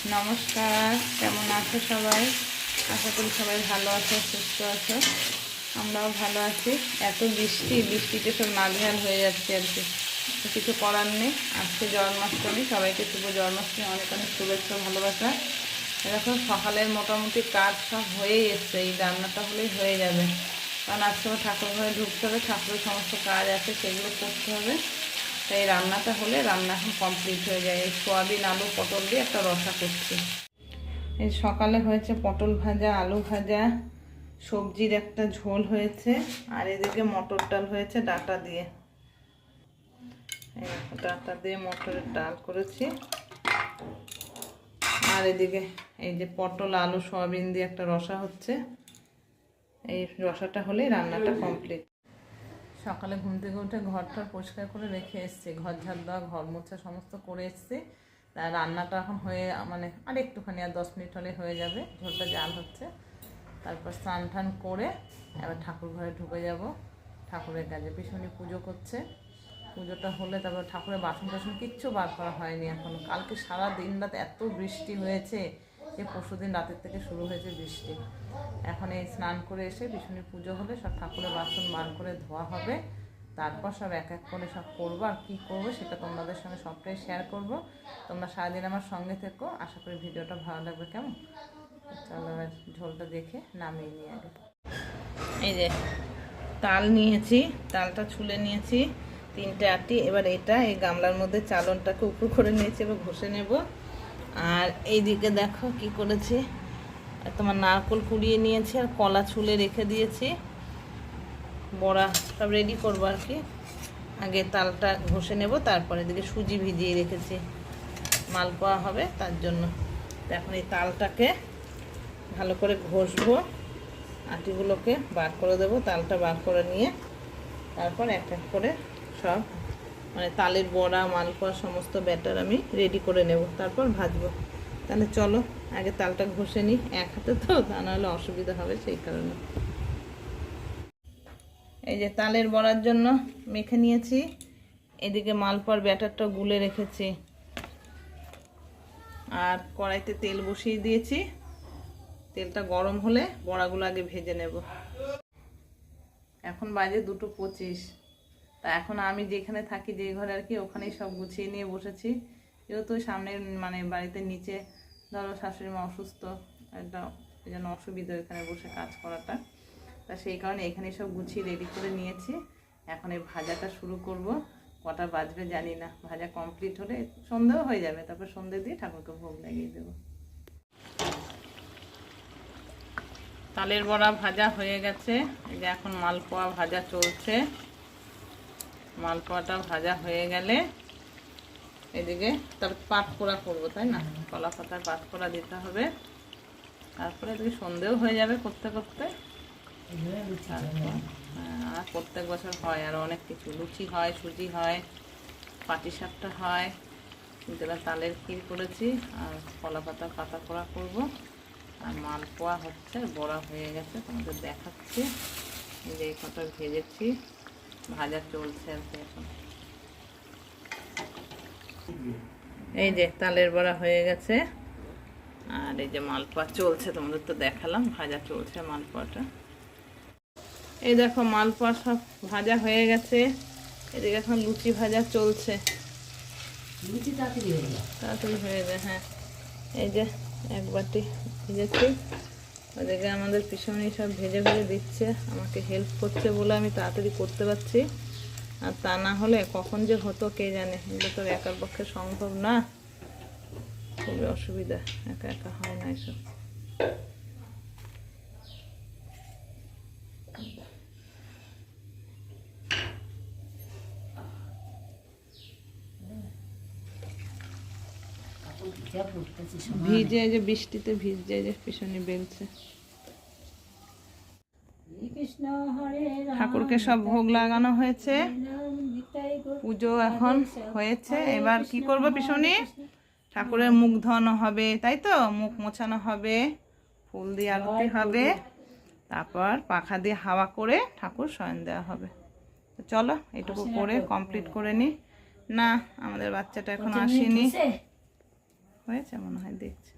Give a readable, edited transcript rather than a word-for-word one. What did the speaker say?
নমস্কার, কেমন আছো সবাই? আশা করি সবাই ভালো আছো, সুস্থ আছো। আমরাও ভালো আছি। এত বৃষ্টিতে সব নাজেহাল হয়ে যাচ্ছে আর কি, তো কিছু করার নেই। আজকে জন্মাষ্টমী, সবাইকে শুভ জন্মাষ্টমী, অনেক অনেক শুভেচ্ছা ভালোবাসা। এরকম সকালের মোটামুটি কাজ সব হয়েই এসছে, এই রান্নাটা হলেই হয়ে যাবে। কারণ আজকে আমার ঠাকুর ঘরে ঢুকতে হবে, ঠাকুরের সমস্ত কাজ আছে সেগুলো করতে হবে। তাই রান্নাটা হলে রান্না এখন কমপ্লিট হয়ে যায়। এই সোয়াবিন আলু পটল দিয়ে একটা রসা করছি। এই সকালে হয়েছে পটল ভাজা, আলু ভাজা, সবজির একটা ঝোল হয়েছে, আর এদিকে মটর ডাল হয়েছে ডাঁটা দিয়ে। ডাঁটা দিয়ে মটরের ডাল করেছি। আর এদিকে এই যে পটল আলু সোয়াবিন দিয়ে একটা রসা হচ্ছে। এই রসাটা হলেই রান্নাটা কমপ্লিট। সকালে ঘুম থেকে উঠে ঘরটা পরিষ্কার করে রেখে এসছি, ঘর ঝাড় দেওয়া, ঘর মোছা সমস্ত করে এসছি। তা রান্নাটা এখন হয়ে আর একটুখানি, আর 10 মিনিট হলে হয়ে যাবে। ঝোলটা জাল হচ্ছে। তারপর স্নান টান করে এবার ঠাকুর ঘরে ঢুকে যাব ঠাকুরের কাজে। পিছনে পুজো করছে, পুজোটা হলে তারপর ঠাকুরের বাসন টাসন কিচ্ছু বার করা হয়নি এখনো। কালকে সারা দিন রাত এত বৃষ্টি হয়েছে যে পরশুদিন রাতের থেকে শুরু হয়েছে বৃষ্টি। এখন এই স্নান করে এসে পিছনে পুজো হলে সব ঠাকুরের বাসন বার করে ধোয়া হবে। তারপর সব এক এক করে সব করবো, আর কী করবো সেটা তোমাদের সঙ্গে সবটাই শেয়ার করব। তোমরা সারাদিন আমার সঙ্গে থেকো, আশা করি ভিডিওটা ভালো লাগবে। কেমন? চলো এবার ঝোলটা দেখে নামিয়ে নিয়ে আগে। এই যে তাল নিয়েছি, তালটা ছুলে নিয়েছি 3টে আটি। এবার এটা এই গামলার মধ্যে চালনটাকে উপর করে নিয়েছি, এবার ঘষে নেব। আর এইদিকে দেখো কি করেছি, তোমার নারকেল কুড়িয়ে নিয়েছি আর কলা ছুলে রেখে দিয়েছি। বড়া সব রেডি করবো আর কি। আগে তালটা ঘষে নেব, তারপরে এদিকে সুজি ভিজিয়ে রেখেছি, মালপোয়া হবে তার জন্য। তো এখন এই তালটাকে ভালো করে ঘষবো, আটিগুলোকে বার করে দেবো, তালটা বার করে নিয়ে তারপর এক এক করে সব তালের বড়া, মালপোয়া সমস্ত ব্যাটার আমি রেডি করে নেব, তারপর ভাজবো। তাহলে চলো আগে তালটা ঘষে নিই, এক হাতে তো, তা নাহলে অসুবিধা হবে, সেই কারণে। এই যে তালের বড়ার জন্য মেখে নিয়েছি। এদিকে মালপোয়ার ব্যাটারটা গুলে রেখেছি, আর কড়াইতে তেল বসিয়ে দিয়েছি। তেলটা গরম হলে বড়াগুলো আগে ভেজে নেব। এখন বাজে 2:25। তা এখন আমি যেখানে থাকি, যে ঘরে আর কি, ওখানেই সব গুছিয়ে নিয়ে বসেছি। যেহেতু সামনের বাড়িতে নিচে ধরো শাশুড়ি মা অসুস্থ, একটা এই জন্য অসুবিধা এখানে বসে কাজ করাটা। তা সেই কারণে এখানেই সব গুছিয়ে রেডি করে নিয়েছি। এখন এই ভাজাটা শুরু করব। কটা বাজবে জানি না, ভাজা কমপ্লিট হলে সন্ধ্যেও হয়ে যাবে, তারপর সন্ধ্যে দিয়ে ঠাকুরকে ভোগ লাগিয়ে দেবো। তালের বড়া ভাজা হয়ে গেছে। এই যে এখন মালপোয়া ভাজা চলছে। মালপোয়াটা ভাজা হয়ে গেলে এদিকে তারপর পাটকোড়া করবো, তাই না? কলা পাতার পাটকোড়া দিতে হবে। তারপরে এদিকে সন্ধ্যেও হয়ে যাবে করতে করতে। আর প্রত্যেক বছর হয় আর অনেক কিছু, লুচি হয়, সুজি হয়, পাটিসাপটা হয়। কিন্তু এবার তালের ক্ষীর করেছি, আর কলা পাতার পাতাকোড়া করবো, আর মালপোয়া হচ্ছে, বড়া হয়ে গেছে, তোমাদের দেখাচ্ছি। এই যে এই কটা ভেজেছি, ভাজা চলছে আর কি এখন। এই যে তালের বড়া হয়ে গেছে, আর এই যে মালপোয়া চলছে, তোমাদের তো দেখালাম, ভাজা চলছে মালপোয়াটা। এই দেখো মালপোয়া সব ভাজা হয়ে গেছে। এদিকে এখন লুচি ভাজা চলছে। লুচি তাড়াতাড়ি হয়ে যায়, হ্যাঁ। এই যে এক বাটি ভেজেছি, ওদিকে আমাদের পিছনে সব ভেজে ভেজে দিচ্ছে, আমাকে হেল্প করছে বলে আমি তাড়াতাড়ি করতে পারছি। আর তা না হলে কখন যে হতো কে জানে। এগুলো তো একার পক্ষে সম্ভব না, খুবই অসুবিধা, একা একা হয় না এসব। ভিজে, যে বৃষ্টিতে ভিজে, যে পিছনে বেলছে। ঠাকুরকে সব ভোগ লাগানো হয়েছে, পুজো এখন হয়েছে। এবার কি করব, পিছনে ঠাকুরের মুখ ধোয়ানো হবে, তাই তো, মুখ মোছানো হবে, ফুল দিয়ে আরতি হবে, তারপর পাখা দিয়ে হাওয়া করে ঠাকুর শয়ন দেওয়া হবে। তো চলো এটুকু করে কমপ্লিট করে নিই। না, আমাদের বাচ্চাটা এখন আসেনি, হয়েছে মনে হয়, দেখছি।